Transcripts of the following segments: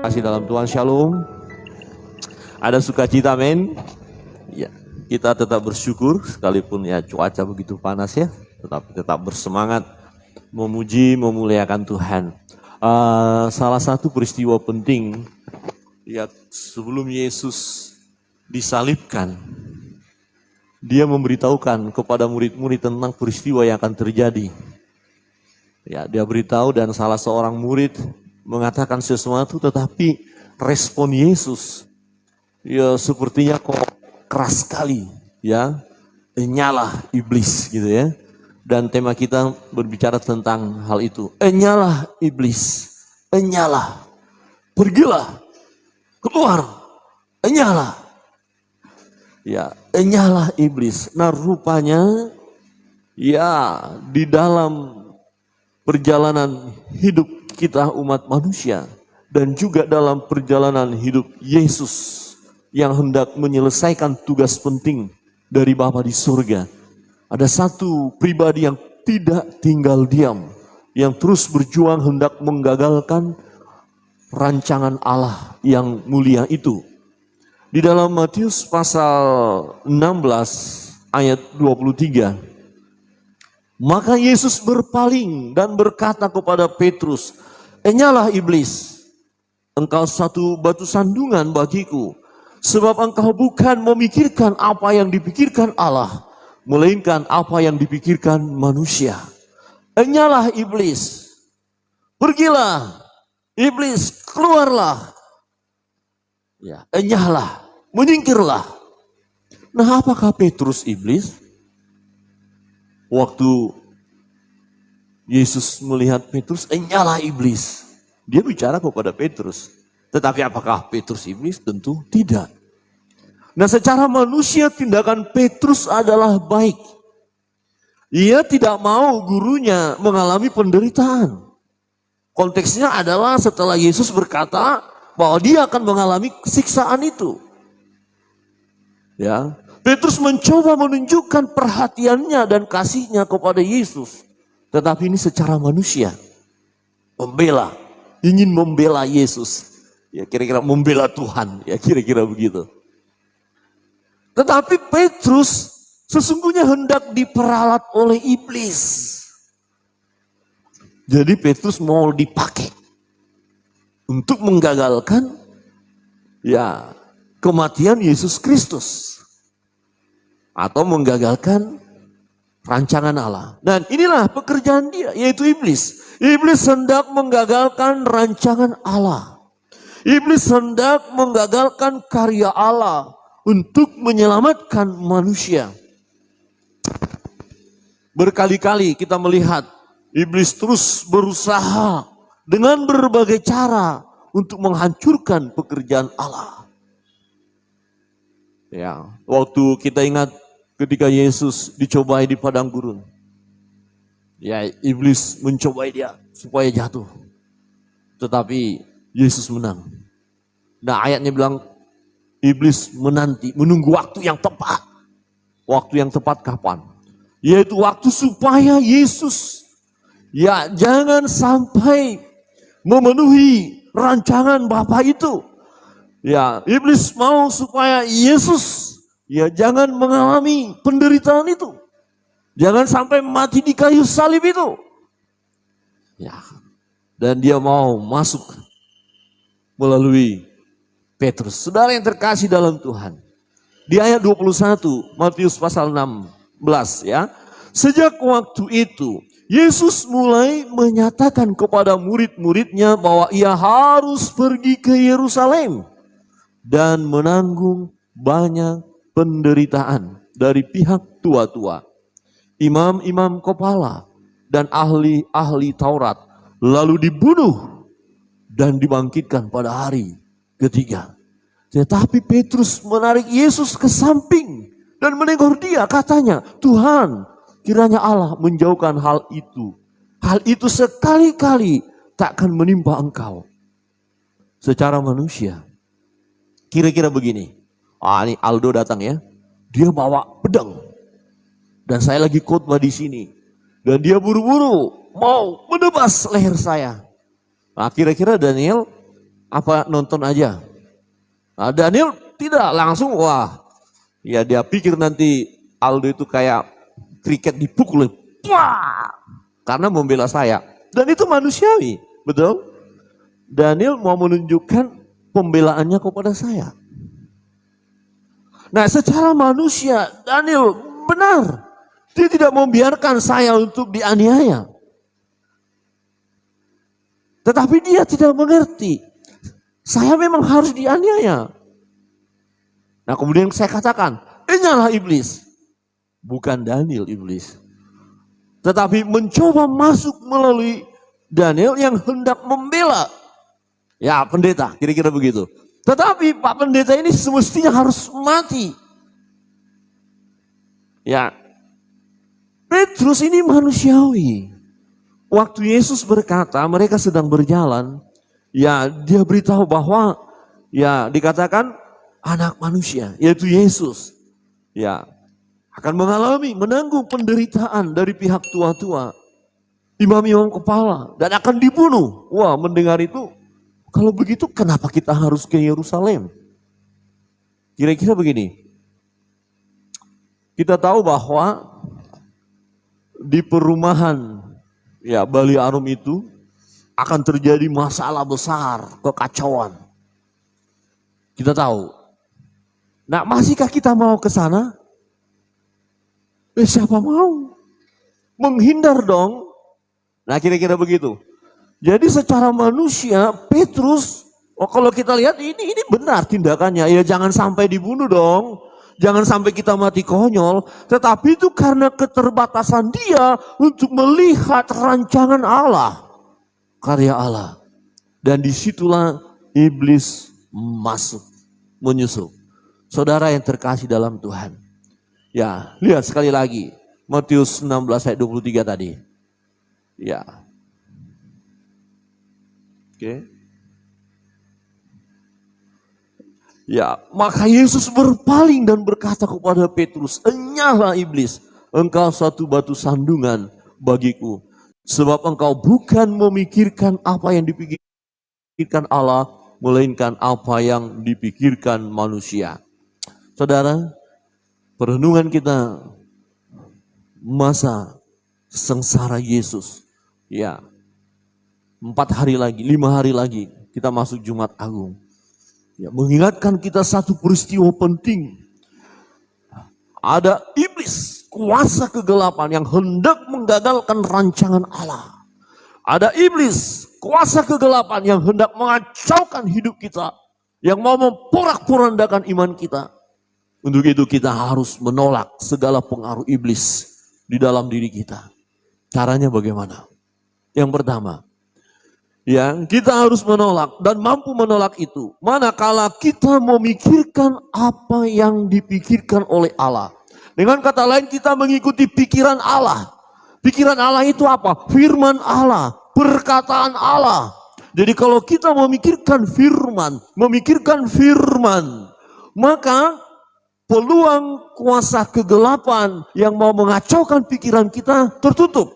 Kasih dalam Tuhan, shalom. Ada sukacita, men. Ya, kita tetap bersyukur sekalipun ya cuaca begitu panas ya, tetapi tetap bersemangat memuji, memuliakan Tuhan. Salah satu peristiwa penting ya sebelum Yesus disalibkan, dia memberitahukan kepada murid-murid tentang peristiwa yang akan terjadi. Ya, dia beritahu dan salah seorang murid mengatakan sesuatu, tetapi respon Yesus ya sepertinya kok keras sekali, ya, enyalah iblis gitu ya. Dan tema kita berbicara tentang hal itu. Enyalah iblis, enyalah, pergilah, keluar, enyalah. Ya, enyalah iblis. Nah, rupanya ya di dalam perjalanan hidup kita umat manusia dan juga dalam perjalanan hidup Yesus yang hendak menyelesaikan tugas penting dari Bapa di surga. Ada satu pribadi yang tidak tinggal diam, yang terus berjuang hendak menggagalkan rancangan Allah yang mulia itu. Di dalam Matius pasal 16 ayat 23. Maka Yesus berpaling dan berkata kepada Petrus, enyalah iblis, engkau satu batu sandungan bagiku, sebab engkau bukan memikirkan apa yang dipikirkan Allah, melainkan apa yang dipikirkan manusia. Enyalah iblis, pergilah iblis, keluarlah. Ya, enyalah, menyingkirlah. Nah, apakah Petrus iblis? Waktu Yesus melihat Petrus, enyalah iblis. Dia bicara kepada Petrus. Tetapi apakah Petrus iblis? Tentu tidak. Nah, secara manusia tindakan Petrus adalah baik. Ia tidak mau gurunya mengalami penderitaan. Konteksnya adalah setelah Yesus berkata bahwa dia akan mengalami siksaan itu. Ya, Petrus mencoba menunjukkan perhatiannya dan kasihnya kepada Yesus. Tetapi ini secara manusia. Membela, ingin membela Yesus. Ya, kira-kira membela Tuhan, ya kira-kira begitu. Tetapi Petrus sesungguhnya hendak diperalat oleh iblis. Jadi Petrus mau dipakai untuk menggagalkan ya kematian Yesus Kristus. Atau menggagalkan rancangan Allah. Dan inilah pekerjaan dia, yaitu iblis. Iblis hendak menggagalkan rancangan Allah. Iblis hendak menggagalkan karya Allah untuk menyelamatkan manusia. Berkali-kali kita melihat iblis terus berusaha dengan berbagai cara untuk menghancurkan pekerjaan Allah. Ya, waktu kita ingat ketika Yesus dicobai di padang gurun. Ya, iblis mencobai dia supaya jatuh. Tetapi Yesus menang. Nah, ayatnya bilang iblis menunggu waktu yang tepat. Waktu yang tepat kapan? Yaitu waktu supaya Yesus ya jangan sampai memenuhi rancangan Bapa itu. Ya, iblis mau supaya Yesus ya jangan mengalami penderitaan itu. Jangan sampai mati di kayu salib itu. Ya. Dan dia mau masuk melalui Petrus. Saudara yang terkasih dalam Tuhan. Di ayat 21 Matius pasal 16 ya. Sejak waktu itu Yesus mulai menyatakan kepada murid-muridnya bahwa ia harus pergi ke Yerusalem dan menanggung banyak penderitaan dari pihak tua-tua, imam-imam kepala, dan ahli-ahli Taurat, lalu dibunuh dan dibangkitkan pada hari ketiga. Tetapi Petrus menarik Yesus ke samping dan menegur dia, katanya, Tuhan, kiranya Allah menjauhkan hal itu. Hal itu sekali-kali takkan menimpa engkau. Secara manusia, kira-kira begini. Ini Aldo datang ya. Dia bawa pedang. Dan saya lagi khotbah di sini. Dan dia buru-buru mau menebas leher saya. Nah, kira-kira Daniel Apa nonton aja? Nah, Daniel tidak langsung, wah, ya dia pikir nanti Aldo itu kayak kriket dipukul, wah, karena membela saya. Dan itu manusiawi, betul? Daniel mau menunjukkan pembelaannya kepada saya. Nah, secara manusia Daniel benar. Dia tidak membiarkan saya untuk dianiaya. Tetapi dia tidak mengerti. Saya memang harus dianiaya. Nah, kemudian saya katakan, inilah iblis. Bukan Daniel iblis. Tetapi mencoba masuk melalui Daniel yang hendak membela. Ya, pendeta, kira-kira begitu. Tetapi Pak Pendeta ini semestinya harus mati. Ya, Petrus ini manusiawi. Waktu Yesus berkata, mereka sedang berjalan, ya dia beritahu bahwa, ya dikatakan anak manusia, yaitu Yesus, ya akan menanggung penderitaan dari pihak tua-tua, imam-imam kepala, dan akan dibunuh. Wah, mendengar itu, kalau begitu kenapa kita harus ke Yerusalem? Kira-kira begini, kita tahu bahwa di perumahan ya Bali Arum itu akan terjadi masalah besar, kekacauan. Kita tahu. Nah, masihkah kita mau ke sana? Siapa mau? Menghindar dong. Nah, kira-kira begitu. Jadi secara manusia Petrus, kalau kita lihat ini benar tindakannya. Ya jangan sampai dibunuh dong. Jangan sampai kita mati konyol. Tetapi itu karena keterbatasan dia untuk melihat rancangan Allah. Karya Allah. Dan disitulah iblis masuk, menyusup. Saudara yang terkasih dalam Tuhan. Ya, lihat sekali lagi. Matius 16 ayat 23 tadi. Ya. Oke. Ya, maka Yesus berpaling dan berkata kepada Petrus, "Enyahlah iblis, engkau suatu batu sandungan bagiku, sebab engkau bukan memikirkan apa yang dipikirkan Allah, melainkan apa yang dipikirkan manusia." Saudara, perenungan kita masa sengsara Yesus, ya, 4 hari lagi, 5 hari lagi kita masuk Jumat Agung. Ya, mengingatkan kita satu peristiwa penting. Ada iblis, kuasa kegelapan yang hendak menggagalkan rancangan Allah. Ada iblis, kuasa kegelapan yang hendak mengacaukan hidup kita, yang mau memporak-porandakan iman kita. Untuk itu kita harus menolak segala pengaruh iblis di dalam diri kita. Caranya bagaimana? Yang pertama, ya, kita harus menolak dan mampu menolak itu. Manakala kita memikirkan apa yang dipikirkan oleh Allah. Dengan kata lain, kita mengikuti pikiran Allah. Pikiran Allah itu apa? Firman Allah, perkataan Allah. Jadi kalau kita memikirkan firman, maka peluang kuasa kegelapan yang mau mengacaukan pikiran kita tertutup.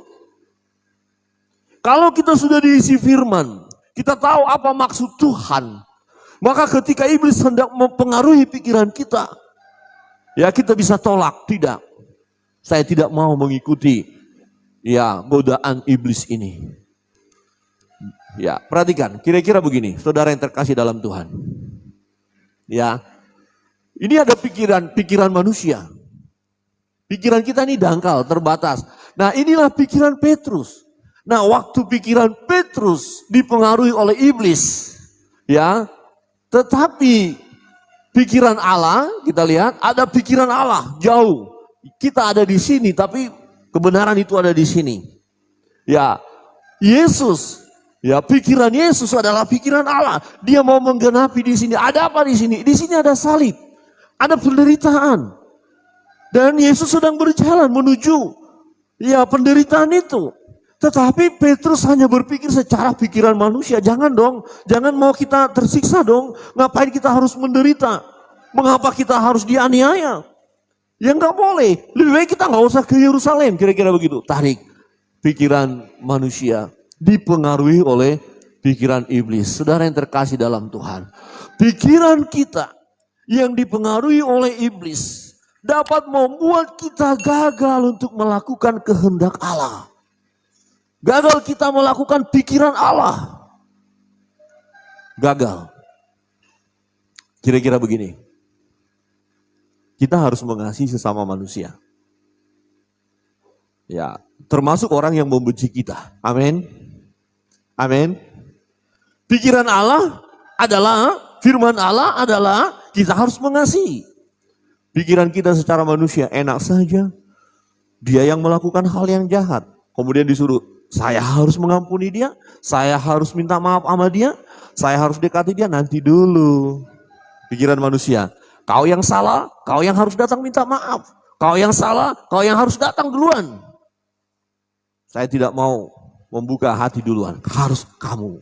Kalau kita sudah diisi firman, kita tahu apa maksud Tuhan, maka ketika iblis hendak mempengaruhi pikiran kita, ya kita bisa tolak. Tidak, saya tidak mau mengikuti ya godaan iblis ini. Ya, perhatikan, kira-kira begini, saudara yang terkasih dalam Tuhan. Ya, ini ada pikiran manusia. Pikiran kita ini dangkal, terbatas. Nah, inilah pikiran Petrus. Nah, waktu pikiran Petrus dipengaruhi oleh iblis, ya, tetapi pikiran Allah, kita lihat ada pikiran Allah jauh. Kita ada di sini, tapi kebenaran itu ada di sini. Ya, Yesus, ya pikiran Yesus adalah pikiran Allah. Dia mau menggenapi di sini. Ada apa di sini? Di sini ada salib, ada penderitaan, dan Yesus sedang berjalan menuju ya penderitaan itu. Tetapi Petrus hanya berpikir secara pikiran manusia. Jangan dong, jangan mau kita tersiksa dong. Ngapain kita harus menderita? Mengapa kita harus dianiaya? Ya nggak boleh. Lebih baik kita nggak usah ke Yerusalem. Kira-kira begitu. Tarik pikiran manusia dipengaruhi oleh pikiran iblis. Saudara yang terkasih dalam Tuhan, pikiran kita yang dipengaruhi oleh iblis dapat membuat kita gagal untuk melakukan kehendak Allah. Gagal kita melakukan pikiran Allah. Gagal. Kira-kira begini. Kita harus mengasihi sesama manusia. Ya, termasuk orang yang membenci kita. Amin. Amin. Pikiran Allah adalah, firman Allah adalah kita harus mengasihi. Pikiran kita secara manusia enak saja. Dia yang melakukan hal yang jahat. Kemudian disuruh, saya harus mengampuni dia. Saya harus minta maaf sama dia. Saya harus dekati dia, nanti dulu. Pikiran manusia. Kau yang salah, kau yang harus datang minta maaf. Kau yang salah, kau yang harus datang duluan. Saya tidak mau membuka hati duluan. Harus kamu.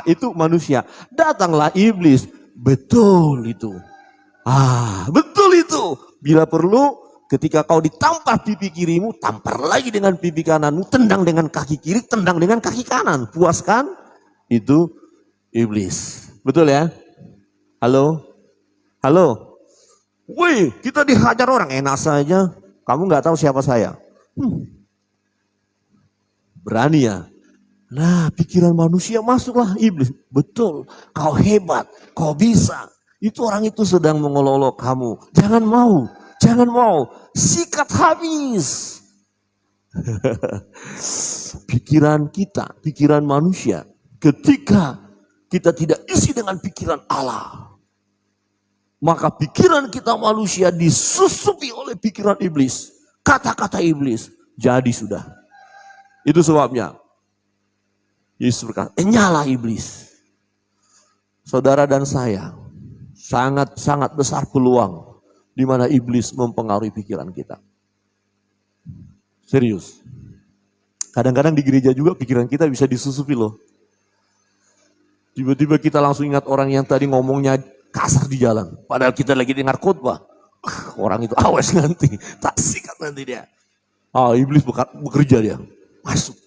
Itu manusia. Datanglah iblis. Betul itu. Betul itu. Bila perlu, ketika kau ditampar pipi kirimu, tampar lagi dengan pipi kananmu, tendang dengan kaki kiri, tendang dengan kaki kanan. Puaskan? Itu iblis. Betul ya? Halo? Halo? Wih, kita dihajar orang, enak saja. Kamu nggak tahu siapa saya. Berani ya? Nah, pikiran manusia masuklah iblis. Betul, kau hebat, kau bisa. Itu orang itu sedang mengolok-olok kamu. Jangan mau, jangan mau. Sikat habis. Pikiran kita, pikiran manusia. Ketika kita tidak isi dengan pikiran Allah, maka pikiran kita manusia disusupi oleh pikiran iblis. Kata-kata iblis. Jadi sudah. Itu sebabnya Yesus berkata, nyala iblis. Saudara dan saya, sangat-sangat besar peluang di mana iblis mempengaruhi pikiran kita. Serius. Kadang-kadang di gereja juga pikiran kita bisa disusupi loh. Tiba-tiba kita langsung ingat orang yang tadi ngomongnya kasar di jalan. Padahal kita lagi dengar khotbah. Orang itu awas nanti. Tak sikat nanti dia. Iblis bekerja dia. Masuk.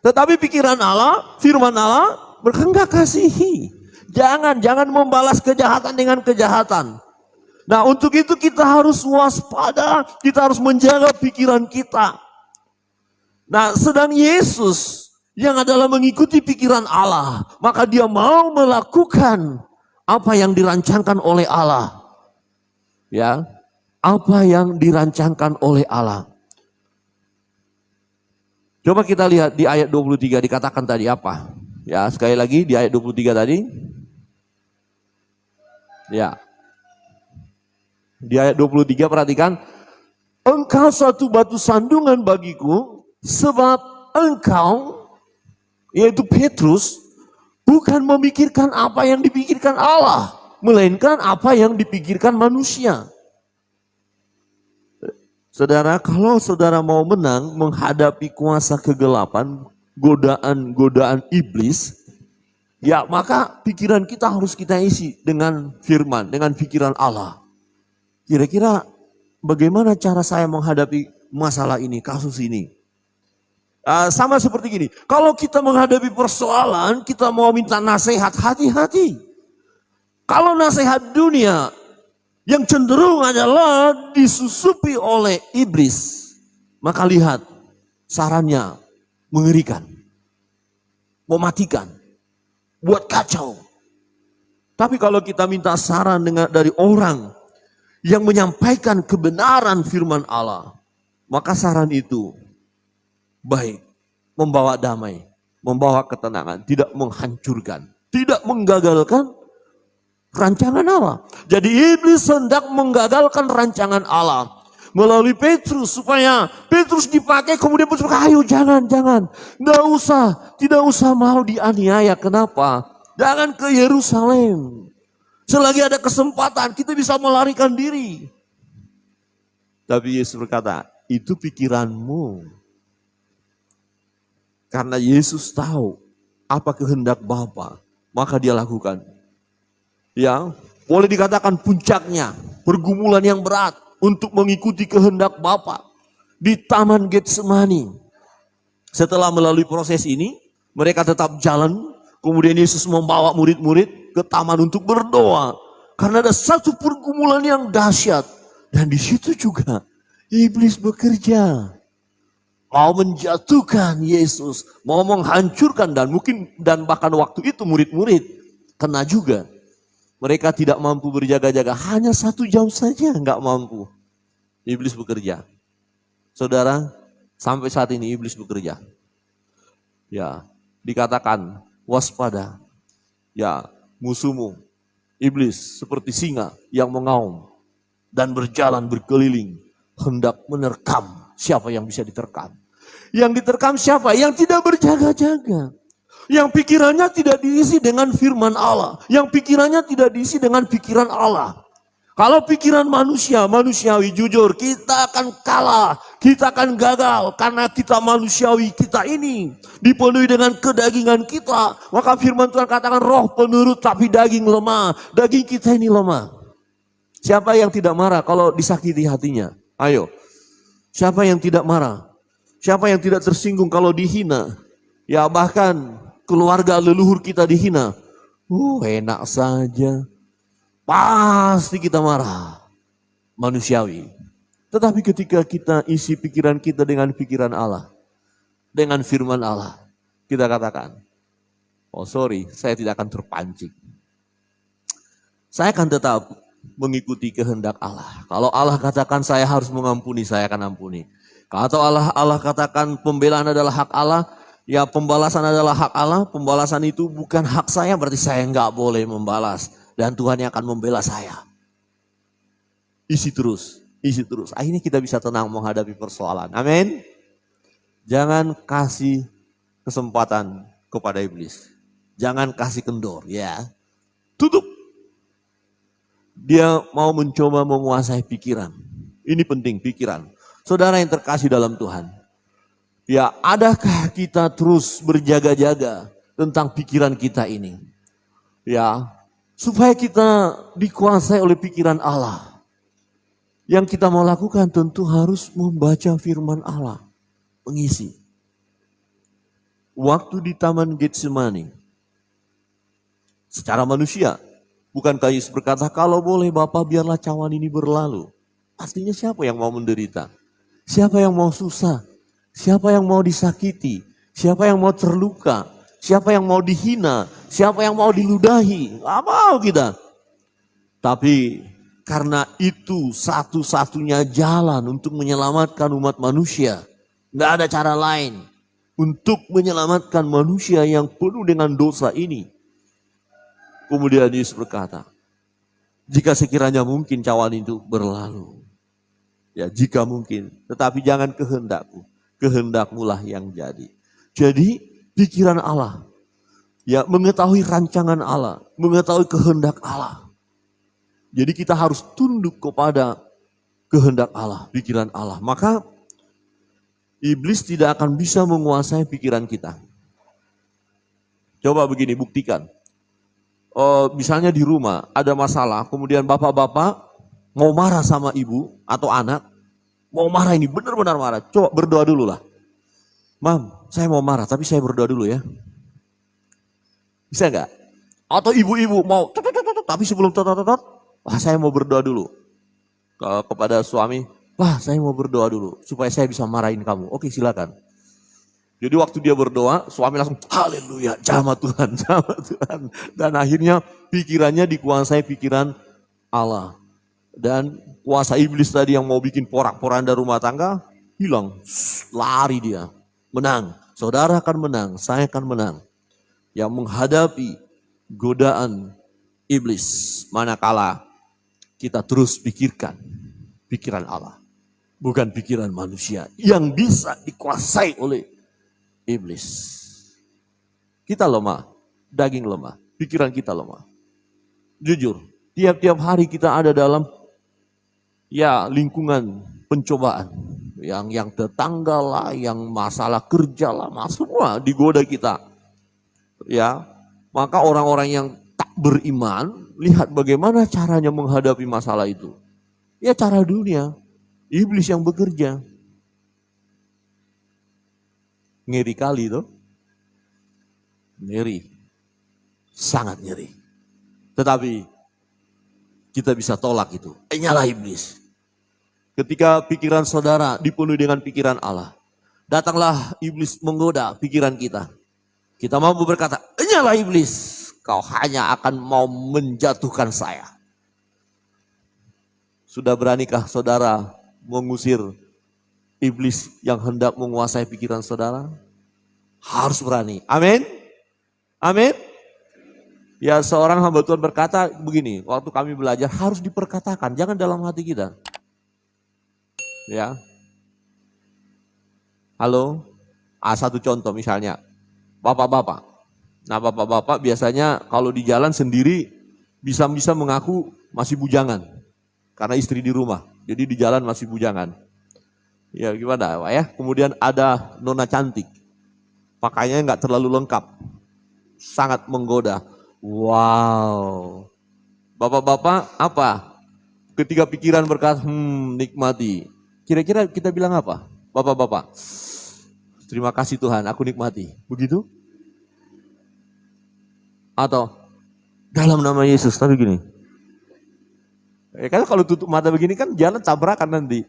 Tetapi pikiran Allah, firman Allah, berkehendak kasihi. Jangan membalas kejahatan dengan kejahatan. Nah, untuk itu kita harus waspada. Kita harus menjaga pikiran kita. Nah, sedang Yesus yang adalah mengikuti pikiran Allah, maka dia mau melakukan apa yang dirancangkan oleh Allah. Ya, apa yang dirancangkan oleh Allah. Coba kita lihat di ayat 23 dikatakan tadi apa? Ya, sekali lagi di ayat 23 tadi. Ya. Di ayat 23 perhatikan. Engkau suatu batu sandungan bagiku, sebab engkau, yaitu Petrus, bukan memikirkan apa yang dipikirkan Allah, melainkan apa yang dipikirkan manusia. Saudara, kalau saudara mau menang menghadapi kuasa kegelapan, godaan-godaan iblis, ya maka pikiran kita harus kita isi dengan firman, dengan pikiran Allah. Kira-kira bagaimana cara saya menghadapi masalah ini, kasus ini? Sama seperti gini, kalau kita menghadapi persoalan, kita mau minta nasihat, hati-hati. Kalau nasihat dunia, yang cenderung adalah disusupi oleh iblis, maka lihat sarannya mengerikan, mematikan, buat kacau. Tapi kalau kita minta saran dari orang yang menyampaikan kebenaran firman Allah, maka saran itu baik, membawa damai, membawa ketenangan, tidak menghancurkan, tidak menggagalkan rancangan Allah. Jadi iblis hendak menggagalkan rancangan Allah melalui Petrus, supaya Petrus dipakai, kemudian Petrus berkata, ayo jangan, tidak usah mau dianiaya. Kenapa? Jangan ke Yerusalem. Selagi ada kesempatan kita bisa melarikan diri. Tapi Yesus berkata, itu pikiranmu. Karena Yesus tahu apa kehendak Bapa, maka dia lakukan. Ya, boleh dikatakan puncaknya pergumulan yang berat untuk mengikuti kehendak Bapa di Taman Getsemani. Setelah melalui proses ini, mereka tetap jalan Kemudian Yesus membawa murid-murid ke taman untuk berdoa. Karena ada satu pergumulan yang dahsyat. Dan di situ juga iblis bekerja. Mau menjatuhkan Yesus. Mau menghancurkan dan bahkan waktu itu murid-murid kena juga. Mereka tidak mampu berjaga-jaga. Hanya 1 jam saja nggak mampu. Iblis bekerja. Saudara, sampai saat ini iblis bekerja. Ya, dikatakan waspada. Ya, musuhmu iblis seperti singa yang mengaum dan berjalan berkeliling hendak menerkam siapa yang bisa diterkam. Yang diterkam siapa? Yang tidak berjaga-jaga. Yang pikirannya tidak diisi dengan firman Allah. Yang pikirannya tidak diisi dengan pikiran Allah. Kalau pikiran manusiawi jujur, kita akan kalah, kita akan gagal karena kita manusiawi, kita ini dipenuhi dengan kedagingan kita. Maka firman Tuhan katakan roh penurut tapi daging lemah, daging kita ini lemah. Siapa yang tidak marah kalau disakiti hatinya? Ayo, siapa yang tidak marah? Siapa yang tidak tersinggung kalau dihina? Ya bahkan keluarga leluhur kita dihina. Enak saja. Pasti kita marah, manusiawi. Tetapi ketika kita isi pikiran kita dengan pikiran Allah, dengan firman Allah, kita katakan, oh sorry, saya tidak akan terpancing. Saya akan tetap mengikuti kehendak Allah. Kalau Allah katakan saya harus mengampuni, saya akan ampuni. Kalau Allah katakan pembelaan adalah hak Allah, ya pembalasan adalah hak Allah. Pembalasan itu bukan hak saya, berarti saya nggak boleh membalas. Dan Tuhan yang akan membela saya. Isi terus, isi terus. Akhirnya kita bisa tenang menghadapi persoalan. Amin. Jangan kasih kesempatan kepada iblis. Jangan kasih kendor, ya. Tutup. Dia mau mencoba menguasai pikiran. Ini penting, pikiran. Saudara yang terkasih dalam Tuhan. Ya, adakah kita terus berjaga-jaga tentang pikiran kita ini? Ya, supaya kita dikuasai oleh pikiran Allah. Yang kita mau lakukan tentu harus membaca firman Allah. Mengisi. Waktu di Taman Getsemani. Secara manusia. Bukankah Yesus berkata, kalau boleh Bapa biarlah cawan ini berlalu. Artinya siapa yang mau menderita? Siapa yang mau susah? Siapa yang mau disakiti? Siapa yang mau terluka? Siapa yang mau dihina? Siapa yang mau diludahi? Gak mau kita. Tapi karena itu satu-satunya jalan untuk menyelamatkan umat manusia. Gak ada cara lain untuk menyelamatkan manusia yang penuh dengan dosa ini. Kemudian Yesus berkata, jika sekiranya mungkin cawan itu berlalu. Ya jika mungkin, tetapi jangan kehendakku. Kehendakmulah yang jadi. Jadi pikiran Allah, ya mengetahui rancangan Allah, mengetahui kehendak Allah. Jadi kita harus tunduk kepada kehendak Allah, pikiran Allah. Maka iblis tidak akan bisa menguasai pikiran kita. Coba begini, buktikan. Misalnya di rumah ada masalah, kemudian bapak-bapak mau marah sama ibu atau anak, mau marah ini benar-benar marah. Coba berdoa dulu lah. Mam, saya mau marah tapi saya berdoa dulu ya. Bisa nggak? Atau ibu-ibu mau tapi sebelum wah saya mau berdoa dulu. Kepada suami, wah saya mau berdoa dulu supaya saya bisa marahin kamu. Oke silakan. Jadi waktu dia berdoa, suami langsung haleluya, jamah Tuhan, jamah Tuhan. Dan akhirnya pikirannya dikuasai pikiran Allah. Dan kuasa iblis tadi yang mau bikin porak-poranda rumah tangga, hilang, lari dia. Menang, saudara akan menang, saya akan menang. Yang menghadapi godaan iblis manakala kita terus pikirkan pikiran Allah. Bukan pikiran manusia yang bisa dikuasai oleh iblis. Kita lemah, daging lemah, pikiran kita lemah. Jujur, tiap-tiap hari kita ada dalam lingkungan pencobaan. Yang tetangga lah, yang masalah kerja lah, semua digoda kita. Ya, maka orang-orang yang tak beriman, lihat bagaimana caranya menghadapi masalah itu. Ya cara dunia, iblis yang bekerja. Ngeri kali tuh. Ngeri. sangat ngeri. Tetapi kita bisa tolak itu. Nyalah iblis. Ketika pikiran saudara dipenuhi dengan pikiran Allah, datanglah iblis menggoda pikiran kita. Kita mampu berkata, nyalah iblis, kau hanya akan mau menjatuhkan saya. Sudah beranikah saudara mengusir iblis yang hendak menguasai pikiran saudara? Harus berani. Amin. Amin. Ya, seorang hamba Tuhan berkata begini, waktu kami belajar harus diperkatakan, jangan dalam hati kita. Ya. Halo. Satu contoh misalnya, bapak-bapak. Nah, bapak-bapak biasanya kalau di jalan sendiri bisa mengaku masih bujangan. Karena istri di rumah. Jadi di jalan masih bujangan. Ya gimana Pak ya. Kemudian ada nona cantik. Pakaiannya nggak terlalu lengkap. Sangat menggoda. Wow. Bapak-bapak apa? Ketika pikiran berkata, nikmati. Kira-kira kita bilang apa? Bapak-bapak. Terima kasih Tuhan, aku nikmati. Begitu? Atau dalam nama Yesus, tapi gini. Kan kalau tutup mata begini kan jalan tabrakan nanti.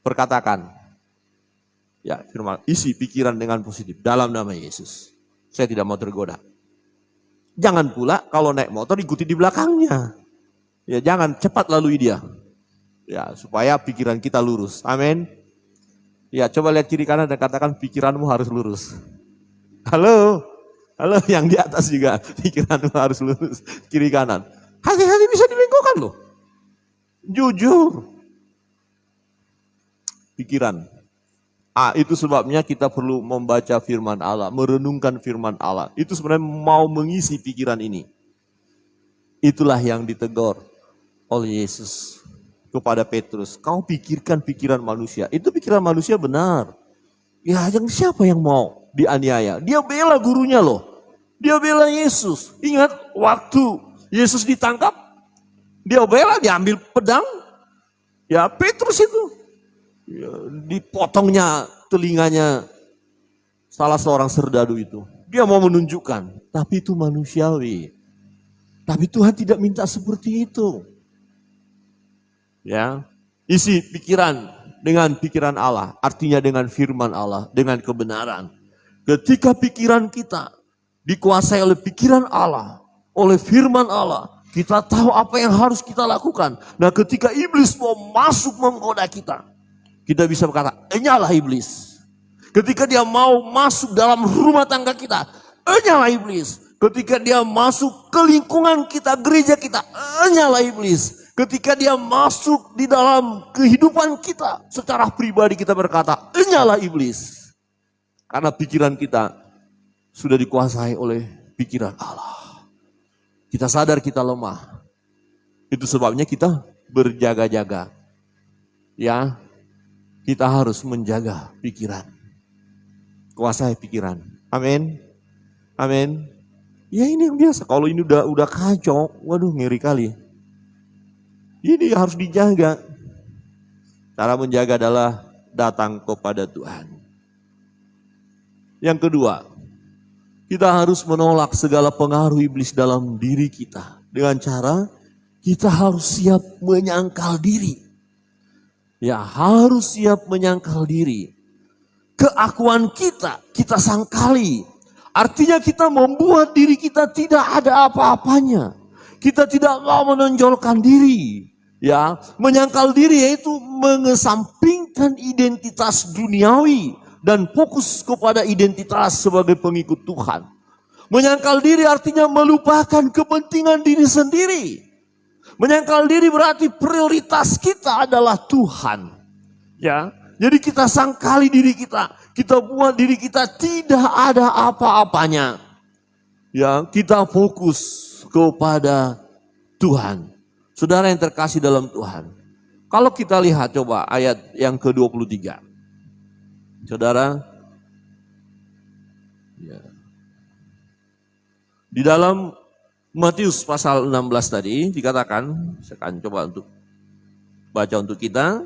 Perkatakan. Ya, firman, isi pikiran dengan positif. Dalam nama Yesus. Saya tidak mau tergoda. Jangan pula kalau naik motor ikuti di belakangnya. Ya, jangan cepat lalui dia. Ya, supaya pikiran kita lurus. Amin. Ya, coba lihat kiri kanan dan katakan pikiranmu harus lurus. Halo. Halo, yang di atas juga. Pikiranmu harus lurus. Kiri kanan. Hati-hati bisa dibengkokkan loh. Jujur. Pikiran. Itu sebabnya kita perlu membaca firman Allah, merenungkan firman Allah. Itu sebenarnya mau mengisi pikiran ini. Itulah yang ditegur oleh Yesus kepada Petrus. Kau pikirkan pikiran manusia. Itu pikiran manusia benar. Ya, siapa yang mau dianiaya? Dia bela gurunya loh. Dia bela Yesus. Ingat waktu Yesus ditangkap, dia bela, diambil pedang. Ya, Petrus itu. Ya, dipotongnya telinganya salah seorang serdadu itu. Dia mau menunjukkan, tapi itu manusiawi. Tapi Tuhan tidak minta seperti itu. Ya, isi pikiran dengan pikiran Allah, artinya dengan firman Allah, dengan kebenaran. Ketika pikiran kita dikuasai oleh pikiran Allah, oleh firman Allah, kita tahu apa yang harus kita lakukan. Nah, ketika iblis mau masuk menggoda kita, kita bisa berkata, nyalah iblis. Ketika dia mau masuk dalam rumah tangga kita, nyalah iblis. Ketika dia masuk ke lingkungan kita, gereja kita, nyalah iblis. Ketika dia masuk di dalam kehidupan kita, secara pribadi kita berkata, nyalah iblis. Karena pikiran kita sudah dikuasai oleh pikiran Allah. Kita sadar kita lemah. Itu sebabnya kita berjaga-jaga. Ya. Kita harus menjaga pikiran. Kuasai pikiran. Amin. Amin. Ya ini yang biasa. Kalau ini udah kacau, waduh ngeri kali. Ini harus dijaga. Cara menjaga adalah datang kepada Tuhan. Yang kedua, kita harus menolak segala pengaruh iblis dalam diri kita. Dengan cara kita harus siap menyangkal diri. Ya, harus siap menyangkal diri. Keakuan kita sangkali. Artinya kita membuat diri kita tidak ada apa-apanya. Kita tidak mau menonjolkan diri. Ya, menyangkal diri yaitu mengesampingkan identitas duniawi dan fokus kepada identitas sebagai pengikut Tuhan. Menyangkal diri artinya melupakan kepentingan diri sendiri. Menyangkal diri berarti prioritas kita adalah Tuhan. Ya, jadi kita sangkali diri kita. Kita buat diri kita tidak ada apa-apanya. Ya, kita fokus kepada Tuhan. Saudara yang terkasih dalam Tuhan. Kalau kita lihat coba ayat yang ke-23. Saudara, ya. Di dalam Matius pasal 16 tadi dikatakan, saya akan coba untuk baca untuk kita.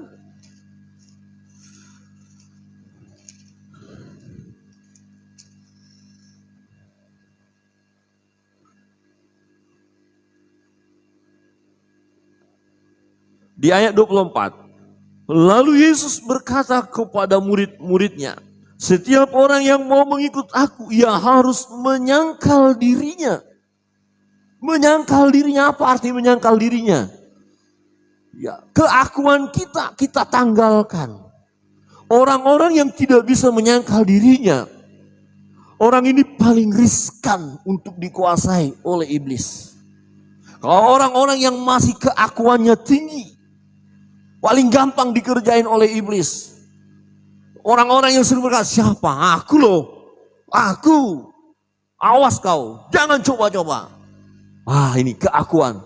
Di ayat 24. Lalu Yesus berkata kepada murid-muridnya, setiap orang yang mau mengikut aku, ia harus menyangkal dirinya. Menyangkal dirinya, apa arti menyangkal dirinya? Ya, keakuan kita tanggalkan. Orang-orang yang tidak bisa menyangkal dirinya, orang ini paling riskan untuk dikuasai oleh iblis. Kalau orang-orang yang masih keakuannya tinggi, paling gampang dikerjain oleh iblis. Orang-orang yang sering berkata, siapa? Aku loh. Aku. Awas kau. Jangan coba-coba. Ini keakuan.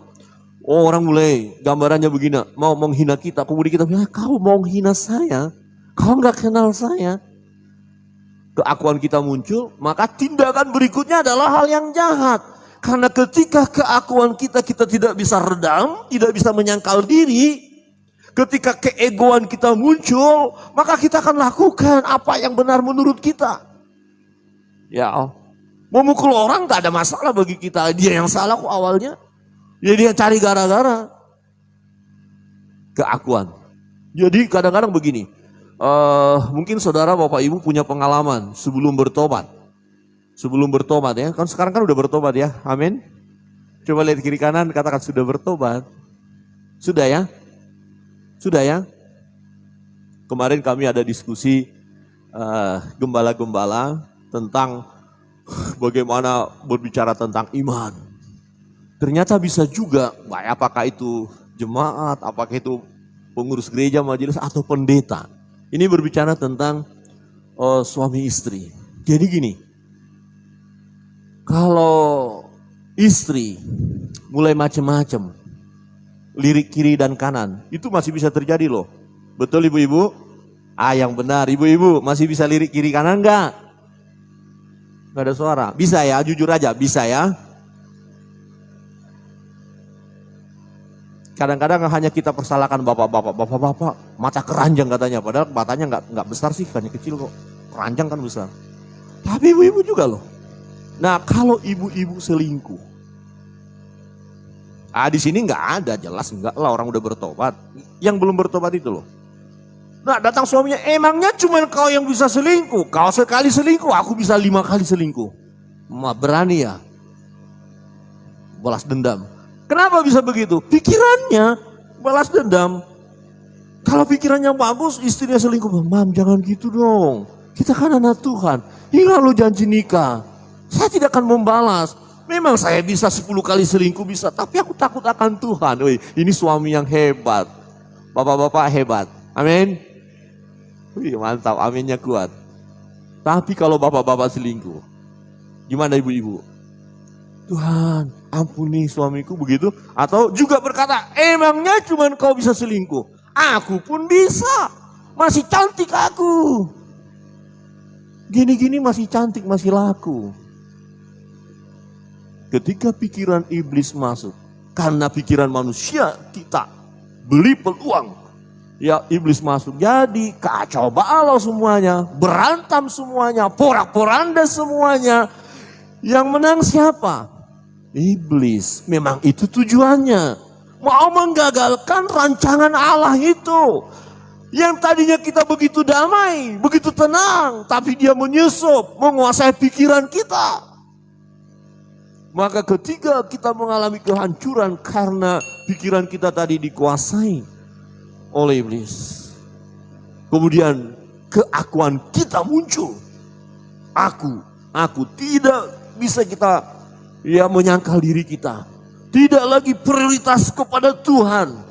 Orang mulai gambarannya begini. Mau menghina kita. Kemudian kita bilang, kau mau menghina saya? Kau nggak kenal saya. Keakuan kita muncul. Maka tindakan berikutnya adalah hal yang jahat. Karena ketika keakuan kita tidak bisa redam. Tidak bisa menyangkal diri. Ketika keegoan kita muncul, maka kita akan lakukan apa yang benar menurut kita. Ya, memukul orang gak ada masalah bagi kita. Dia yang salah kok awalnya. Dia cari gara-gara. Keakuan. Jadi kadang-kadang begini. Mungkin saudara, bapak, ibu punya pengalaman sebelum bertobat. Sebelum bertobat ya. Kan sekarang kan udah bertobat ya. Amin. Coba lihat kiri kanan, katakan sudah bertobat. Sudah ya? Sudah ya? Kemarin kami ada diskusi gembala-gembala tentang bagaimana berbicara tentang iman. Ternyata bisa juga, apakah itu jemaat, apakah itu pengurus gereja, majelis, atau pendeta. Ini berbicara tentang suami istri. Jadi gini, kalau istri mulai macam-macam, lirik kiri dan kanan, itu masih bisa terjadi loh. Betul ibu-ibu? Yang benar, ibu-ibu masih bisa lirik kiri kanan enggak? Enggak ada suara. Bisa ya, jujur aja, bisa ya. Kadang-kadang hanya kita persalahkan bapak-bapak, mata keranjang katanya. Padahal matanya enggak besar sih, hanya kecil kok. Keranjang kan besar. Tapi ibu-ibu juga loh. Nah, kalau ibu-ibu selingkuh, di sini nggak ada, jelas enggak lah, orang udah bertobat. Yang belum bertobat itu loh. Nah, datang suaminya, emangnya cuma kau yang bisa selingkuh? Kau sekali selingkuh, aku bisa 5 kali selingkuh. Berani ya? Balas dendam. Kenapa bisa begitu? Pikirannya balas dendam. Kalau pikirannya bagus, istrinya selingkuh. Mam, jangan gitu dong. Kita kan anak Tuhan. Hingga lo janji nikah. Saya tidak akan membalas. Memang saya bisa 10 kali selingkuh bisa, tapi aku takut akan Tuhan. Wih, ini suami yang hebat. Bapak-bapak hebat. Amin. Wih, mantap, aminnya kuat. Tapi kalau bapak-bapak selingkuh, gimana ibu-ibu? Tuhan, ampuni suamiku begitu. Atau juga berkata, emangnya cuma kau bisa selingkuh? Aku pun bisa. Masih cantik aku. Gini-gini masih cantik, masih laku. Ketika pikiran iblis masuk, karena pikiran manusia kita beli peluang, ya iblis masuk, jadi kacau balau semuanya, berantam semuanya, porak-poranda semuanya. Yang menang siapa? Iblis. Memang itu tujuannya, mau menggagalkan rancangan Allah itu. Yang tadinya kita begitu damai, begitu tenang, tapi dia menyusup, menguasai pikiran kita. Maka ketika kita mengalami kehancuran karena pikiran kita tadi dikuasai oleh iblis, kemudian keakuan kita muncul. Aku tidak bisa kita menyangkal diri kita. Tidak lagi prioritas kepada Tuhan.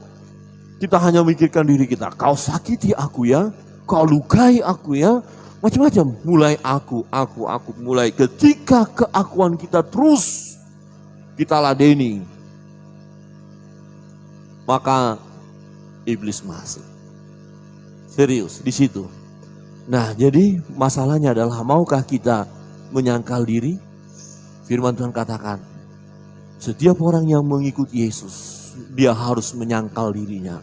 Kita hanya memikirkan diri kita. Kau sakiti aku ya, kau lukai aku ya, macam-macam. Mulai aku. Mulai ketika keakuan kita terus kita ladeni, maka iblis masuk. Serius di situ. Nah, jadi masalahnya adalah, maukah kita menyangkal diri? Firman Tuhan katakan, setiap orang yang mengikuti Yesus, dia harus menyangkal dirinya.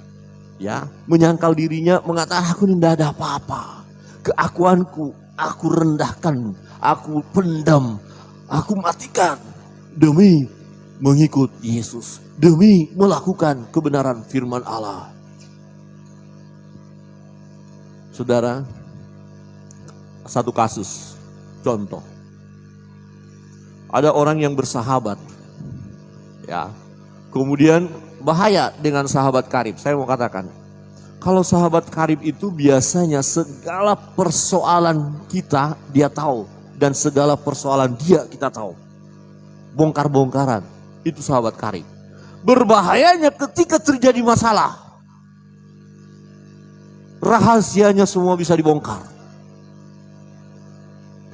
Ya, menyangkal dirinya, mengatakan aku tidak ada apa-apa. Keakuanku, aku rendahkan, aku pendam, aku matikan demi mengikut Yesus, demi melakukan kebenaran firman Allah. Saudara, satu kasus, contoh. Ada orang yang bersahabat, ya. Kemudian bahaya dengan sahabat karib. Saya mau katakan, kalau sahabat karib itu biasanya segala persoalan kita dia tahu, dan segala persoalan dia kita tahu. Bongkar-bongkaran, itu sahabat karib. Berbahayanya ketika terjadi masalah, rahasianya semua bisa dibongkar.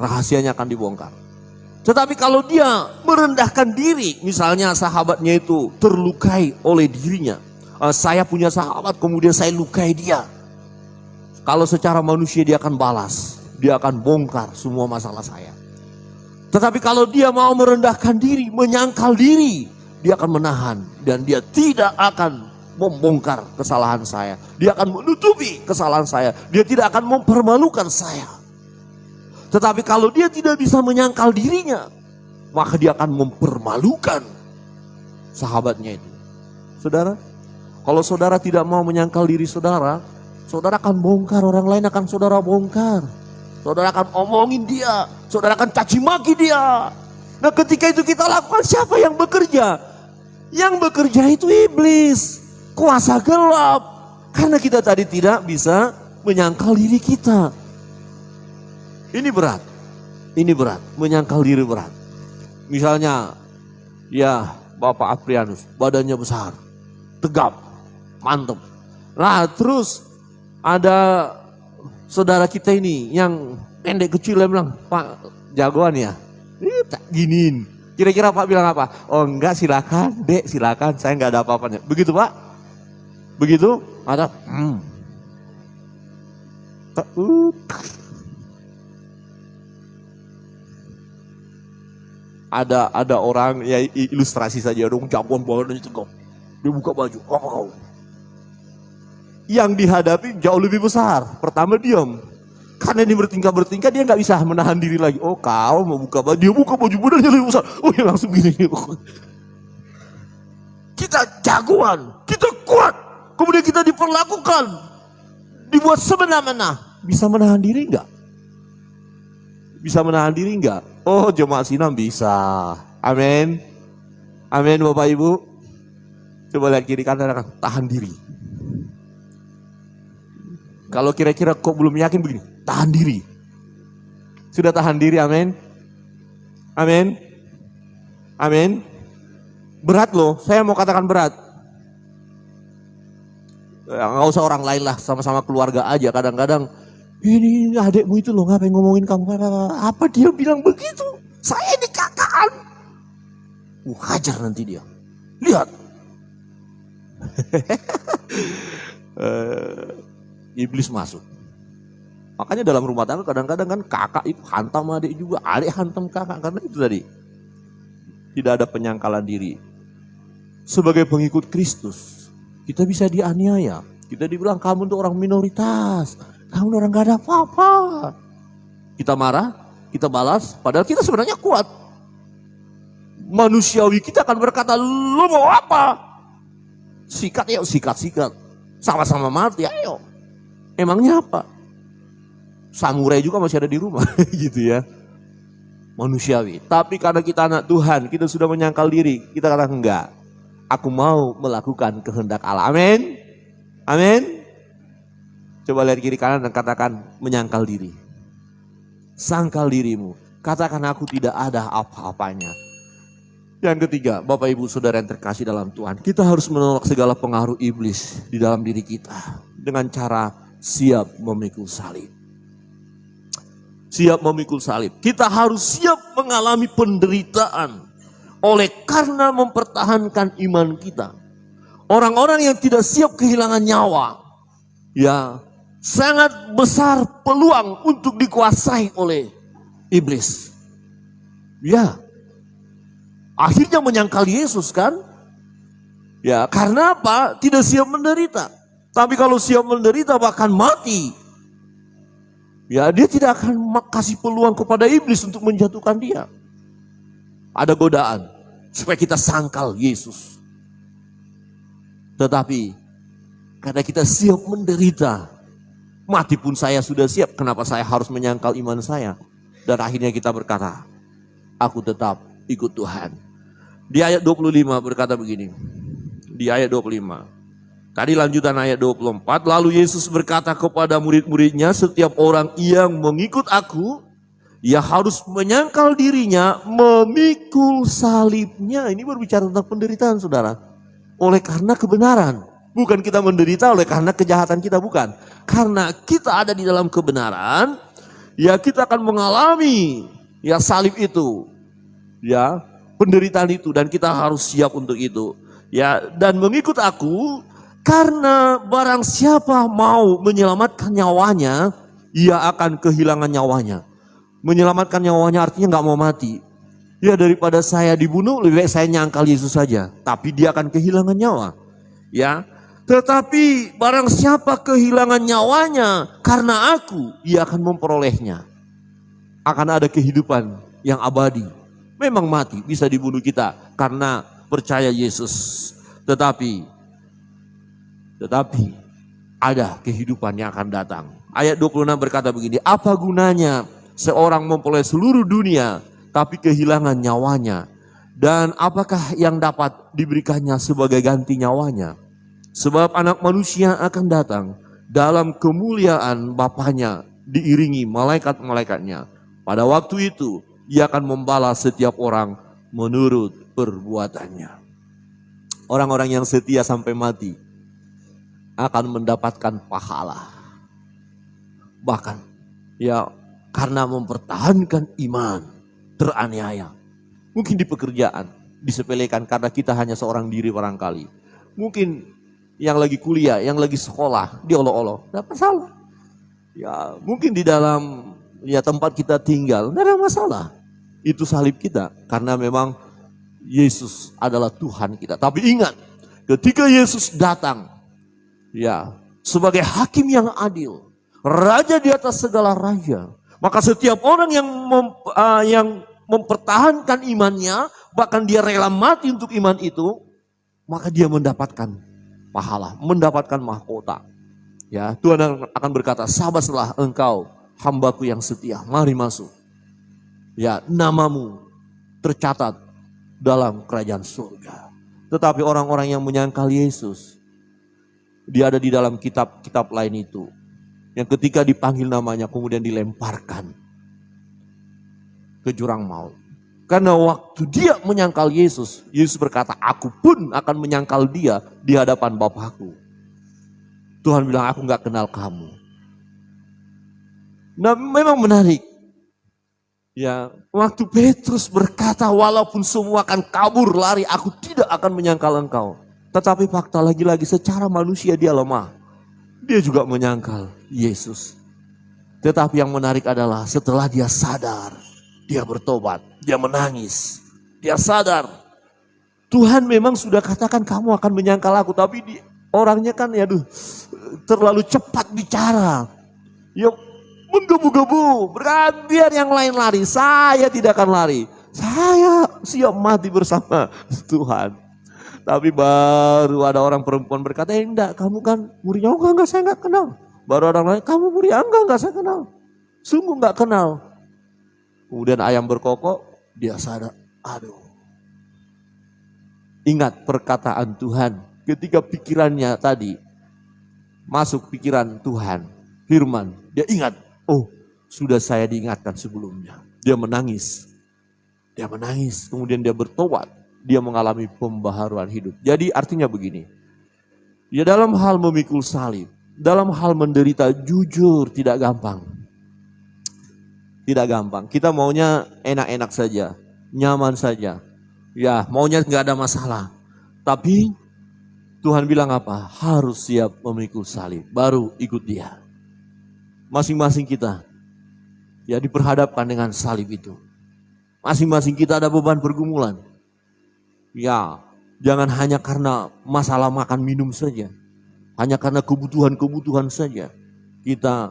Rahasianya akan dibongkar. Tetapi kalau dia merendahkan diri, misalnya sahabatnya itu terlukai oleh dirinya. Saya punya sahabat, kemudian saya lukai dia. Kalau secara manusia dia akan balas, dia akan bongkar semua masalah saya. Tetapi kalau dia mau merendahkan diri, menyangkal diri, dia akan menahan dan dia tidak akan membongkar kesalahan saya. Dia akan menutupi kesalahan saya. Dia tidak akan mempermalukan saya. Tetapi kalau dia tidak bisa menyangkal dirinya, maka dia akan mempermalukan sahabatnya itu. Saudara, kalau saudara tidak mau menyangkal diri saudara, saudara akan bongkar, orang lain akan saudara bongkar. Saudara akan omongin dia, saudara akan caci maki dia. Nah, ketika itu kita lakukan, siapa yang bekerja? Yang bekerja itu iblis, kuasa gelap. Karena kita tadi tidak bisa menyangkal diri kita. Ini berat, menyangkal diri berat. Misalnya, ya Bapak Aprianus, badannya besar, tegap, mantep. Nah terus ada saudara kita ini yang pendek kecil, dia bilang, Pak jagoan ya, tak giniin. Kira-kira Pak bilang apa? Oh enggak, silakan Dek, silakan, saya enggak ada apa-apanya. Begitu Pak? Begitu? Ada ada orang, ya ilustrasi saja dong, jagoan badannya tegap. Dia buka baju, apa kau? Yang dihadapi jauh lebih besar. Pertama diam. Karena ini bertingkah-bertingkah, dia nggak bisa menahan diri lagi. Oh kau mau buka baju, dia buka baju, badannya lebih besar. Oh ya langsung gini. Kita jagoan, kita kuat. Kemudian kita diperlakukan, dibuat semena-mena. Bisa menahan diri nggak? Bisa menahan diri nggak? Oh jemaat Sinam bisa. Amin. Amin Bapak Ibu. Coba lihat kiri kanan, tahan diri. Kalau kira-kira kok belum yakin begini, tahan diri. Sudah tahan diri, amin. Amin. Amin. Berat loh, saya mau katakan berat. Nggak usah orang lain lah, sama-sama keluarga aja. Kadang-kadang, ini adekmu itu loh, ngapain ngomongin kamu? Apa dia bilang begitu? Saya ini kakaan. Hajar nanti dia. Lihat. Iblis masuk. Makanya dalam rumah tangga kadang-kadang kan kakak itu hantam adik juga, adik hantam kakak, karena itu tadi tidak ada penyangkalan diri. Sebagai pengikut Kristus, kita bisa dianiaya, kita dibilang kamu tuh orang minoritas, kamu orang gak ada apa-apa. Kita marah, kita balas, padahal kita sebenarnya kuat. Manusiawi kita akan berkata, lu mau apa? Sikat yuk, sikat. Sama-sama mati, ayo. Emangnya apa? Samurai juga masih ada di rumah, gitu ya. Manusiawi. Tapi karena kita anak Tuhan, kita sudah menyangkal diri. Kita katakan enggak. Aku mau melakukan kehendak Allah. Amin. Amin. Coba lihat kiri kanan dan katakan menyangkal diri. Sangkal dirimu. Katakan aku tidak ada apa-apanya. Yang ketiga, Bapak Ibu Saudara yang terkasih dalam Tuhan, kita harus menolak segala pengaruh iblis di dalam diri kita dengan cara siap memikul salib. Siap memikul salib. Kita harus siap mengalami penderitaan oleh karena mempertahankan iman kita. Orang-orang yang tidak siap kehilangan nyawa, ya sangat besar peluang untuk dikuasai oleh iblis. Ya. Akhirnya menyangkal Yesus kan? Ya, karena apa? Tidak siap menderita. Tapi kalau siap menderita bahkan mati, ya dia tidak akan kasih peluang kepada iblis untuk menjatuhkan dia. Ada godaan supaya kita sangkal Yesus. Tetapi karena kita siap menderita, Mati pun saya sudah siap, kenapa saya harus menyangkal iman saya? Dan akhirnya kita berkata, aku tetap ikut Tuhan. Di ayat 25 berkata begini. Di ayat 25. Tadi lanjutan ayat 24. Lalu Yesus berkata kepada murid-muridnya, setiap orang yang mengikut aku, ia harus menyangkal dirinya, memikul salibnya. Ini berbicara tentang penderitaan, saudara. Oleh karena kebenaran. Bukan kita menderita oleh karena kejahatan kita, bukan. Karena kita ada di dalam kebenaran, ya kita akan mengalami ya salib itu. Ya, penderitaan itu, dan kita harus siap untuk itu. Ya, dan mengikut aku, karena barang siapa mau menyelamatkan nyawanya, ia akan kehilangan nyawanya. Menyelamatkan nyawanya artinya nggak mau mati. Ya, daripada saya dibunuh, lebih baik saya nyangkal Yesus saja. Tapi dia akan kehilangan nyawa. Ya, tetapi barang siapa kehilangan nyawanya karena aku, ia akan memperolehnya. Akan ada kehidupan yang abadi. Memang mati bisa dibunuh kita karena percaya Yesus. Tetapi ada kehidupan yang akan datang. Ayat 26 berkata begini, apa gunanya seorang memperoleh seluruh dunia tapi kehilangan nyawanya? Dan apakah yang dapat diberikannya sebagai ganti nyawanya? Sebab anak manusia akan datang dalam kemuliaan Bapanya diiringi malaikat-malaikatnya. Pada waktu itu ia akan membalas setiap orang menurut perbuatannya. Orang-orang yang setia sampai mati akan mendapatkan pahala. Bahkan ya karena mempertahankan iman teraniaya. Mungkin di pekerjaan disepelekan karena kita hanya seorang diri barangkali. Mungkin yang lagi kuliah, yang lagi sekolah, diolok-olok, tidak masalah. Ya, mungkin di dalam ya tempat kita tinggal, tidak ada masalah. Itu salib kita, karena memang Yesus adalah Tuhan kita. Tapi ingat, ketika Yesus datang, ya sebagai hakim yang adil, Raja di atas segala raja, maka setiap orang yang mempertahankan imannya, bahkan dia rela mati untuk iman itu, maka dia mendapatkan pahala, mendapatkan mahkota. Ya, Tuhan akan berkata, sabarlah engkau hambaku yang setia, mari masuk. Ya, namamu tercatat dalam kerajaan surga. Tetapi orang-orang yang menyangkal Yesus, dia ada di dalam kitab-kitab lain itu, yang ketika dipanggil namanya kemudian dilemparkan ke jurang maut. Karena waktu dia menyangkal Yesus, Yesus berkata, aku pun akan menyangkal dia di hadapan Bapakku. Tuhan bilang, aku gak kenal kamu. Nah, memang menarik. Ya, waktu Petrus berkata, walaupun semua akan kabur lari, aku tidak akan menyangkal engkau. Tetapi fakta lagi-lagi secara manusia dia lemah. Dia juga menyangkal Yesus. Tetapi yang menarik adalah setelah dia sadar, dia bertobat, dia menangis, dia sadar. Tuhan memang sudah katakan kamu akan menyangkal aku, tapi orangnya kan ya terlalu cepat bicara. Ya menggebu-gebu, biar yang lain lari, saya tidak akan lari. Saya siap mati bersama Tuhan. Tapi baru ada orang perempuan berkata, enggak, kamu kan muridnya, enggak, saya enggak kenal. Baru orang lain, kamu murid, enggak, saya kenal. Sungguh enggak kenal. Kemudian ayam berkokok, dia sadar, aduh. Ingat perkataan Tuhan, ketika pikirannya tadi, masuk pikiran Tuhan, firman, dia ingat, oh sudah saya diingatkan sebelumnya. Dia menangis, kemudian dia bertobat, dia mengalami pembaharuan hidup. Jadi artinya begini, ya dalam hal memikul salib, dalam hal menderita, jujur tidak gampang. Tidak gampang. Kita maunya enak-enak saja, nyaman saja. Ya, maunya nggak ada masalah. Tapi Tuhan bilang apa? Harus siap memikul salib, baru ikut dia. Masing-masing kita ya diperhadapkan dengan salib itu. Masing-masing kita ada beban pergumulan. Ya, jangan hanya karena masalah makan minum saja. Hanya karena kebutuhan-kebutuhan saja kita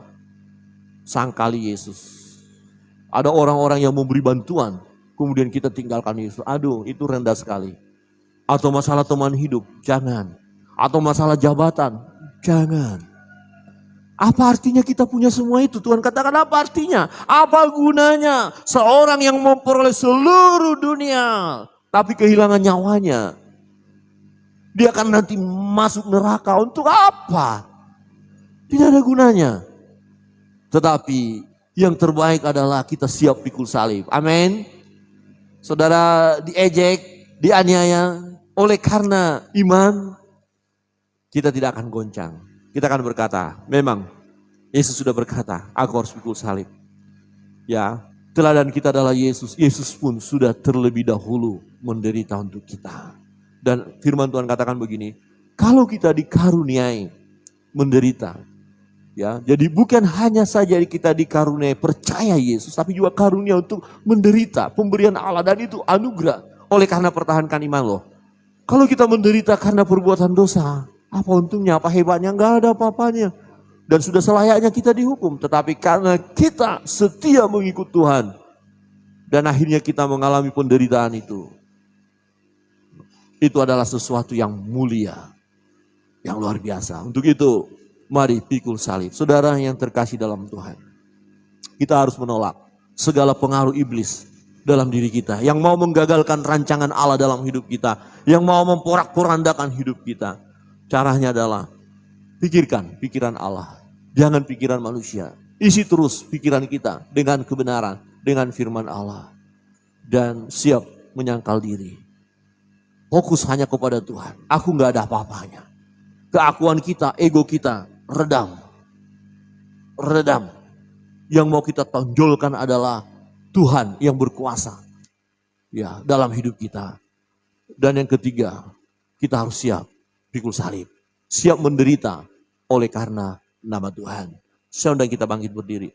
sangkali Yesus. Ada orang-orang yang memberi bantuan, kemudian kita tinggalkan Yesus. Aduh, itu rendah sekali. Atau masalah teman hidup, jangan. Atau masalah jabatan, jangan. Apa artinya kita punya semua itu? Tuhan katakan apa artinya? Apa gunanya seorang yang memperoleh seluruh dunia tapi kehilangan nyawanya? Dia akan nanti masuk neraka untuk apa? Tidak ada gunanya. Tetapi yang terbaik adalah kita siap pikul salib. Amin. Saudara diejek, dianiaya, oleh karena iman kita tidak akan goncang. Kita akan berkata, memang Yesus sudah berkata, aku harus pikul salib. Ya, teladan kita adalah Yesus. Yesus pun sudah terlebih dahulu menderita untuk kita. Dan firman Tuhan katakan begini, kalau kita dikaruniai menderita, ya, jadi bukan hanya saja kita dikaruniai percaya Yesus, tapi juga karunia untuk menderita, pemberian Allah, dan itu anugerah. Oleh karena pertahankan iman loh. Kalau kita menderita karena perbuatan dosa, apa untungnya, apa hebatnya? Enggak ada apa-apanya. Dan sudah selayaknya kita dihukum. Tetapi karena kita setia mengikut Tuhan, dan akhirnya kita mengalami penderitaan itu adalah sesuatu yang mulia, yang luar biasa. Untuk itu, mari pikul salib. Saudara yang terkasih dalam Tuhan, kita harus menolak segala pengaruh iblis dalam diri kita, yang mau menggagalkan rancangan Allah dalam hidup kita, yang mau memporak-porandakan hidup kita. Caranya adalah pikirkan pikiran Allah, jangan pikiran manusia. Isi terus pikiran kita dengan kebenaran, dengan firman Allah, dan siap menyangkal diri. Fokus hanya kepada Tuhan. Aku gak ada apa-apanya. Keakuan kita, ego kita redam. Redam. Yang mau kita tonjolkan adalah Tuhan yang berkuasa, ya, dalam hidup kita. Dan yang ketiga, kita harus siap pikul salib. Siap menderita oleh karena nama Tuhan. Saya undang kita bangkit berdiri.